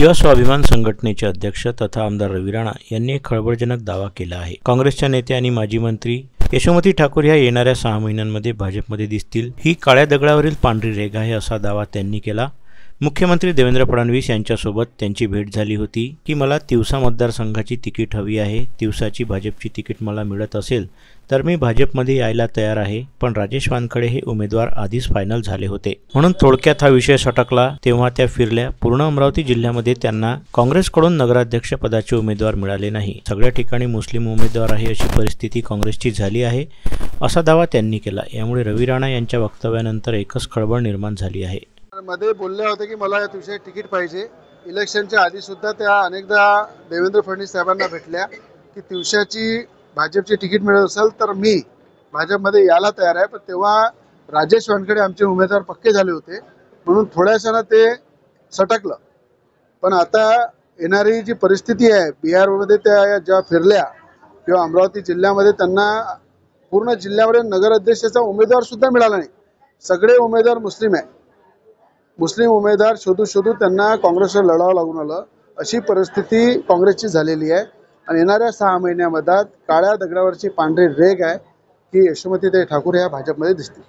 शिव स्वाभिमान संघटनेचे अध्यक्ष तथा आमदार रवी राणा यांनी एक खळबळजनक दावा केला आहे। काँग्रेसच्या नेत्या आणि माजी मंत्री यशोमती ठाकूर ह्या येणाऱ्या 6 महिन्यांमध्ये भाजपमध्ये दिसतील। ही काळ्या दगडावरील पांढरी रेघ आहे असा दावा त्यांनी केला। मुख्यमंत्री देवेंद्र फडणवीस यांच्यासोबत त्यांची भेट झाली होती की मला तिवसा मतदारसंघाची तिकीट हवी आहे, तिवसाची भाजपची तिकीट मला मिळत असेल तर मी भाजपमध्ये यायला तयार आहे, पण राजेश वानखडे हे उमेदवार आधीच फायनल झाले होते म्हणून थोडक्यात हा विषय सटकला। तेव्हा त्या फिरल्या। पूर्ण अमरावती जिल्ह्यामध्ये त्यांना काँग्रेसकडून नगराध्यक्ष पदाचे उमेदवार मिळाले नाही। सगळ्या ठिकाणी मुस्लिम उमेदवार आहे अशी परिस्थिती काँग्रेसची झाली आहे असा दावा त्यांनी केला। यामुळे रवी राणा यांच्या वक्तव्यानंतर एकच खळबळ निर्माण झाली आहे। मध्ये बोलले होते की मला या दिवशी तिकीट पाहिजे। इलेक्शनच्या आधी सुद्धा त्या अनेकदा देवेंद्र फडणवीस साहेबांना भेटल्या की दिवसाची भाजपची तिकीट मिळत असेल तर मी भाजपमध्ये यायला तयार आहे। पण तेव्हा राजेश वानखडे आमचे उमेदवार पक्के झाले होते म्हणून थोड्याशानं ते सटकलं। पण आता येणारी जी परिस्थिती आहे, बिहारमध्ये त्या ज्या फिरल्या किंवा अमरावती जिल्ह्यामध्ये त्यांना पूर्ण जिल्ह्यामध्ये नगराध्यक्षाचा उमेदवार सुद्धा मिळाला नाही। सगळे उमेदवार मुस्लिम आहे। मुस्लिम उमेदवार शोधू त्यांना काँग्रेसवर लढावं लागून आलं। अशी परिस्थिती काँग्रेसची झालेली आहे आणि येणाऱ्या 6 महिन्यामध्ये काळ्या दगडावरची पांढरी रेघ आहे की यशोमती ठाकूर ह्या भाजपमध्ये दिसतील।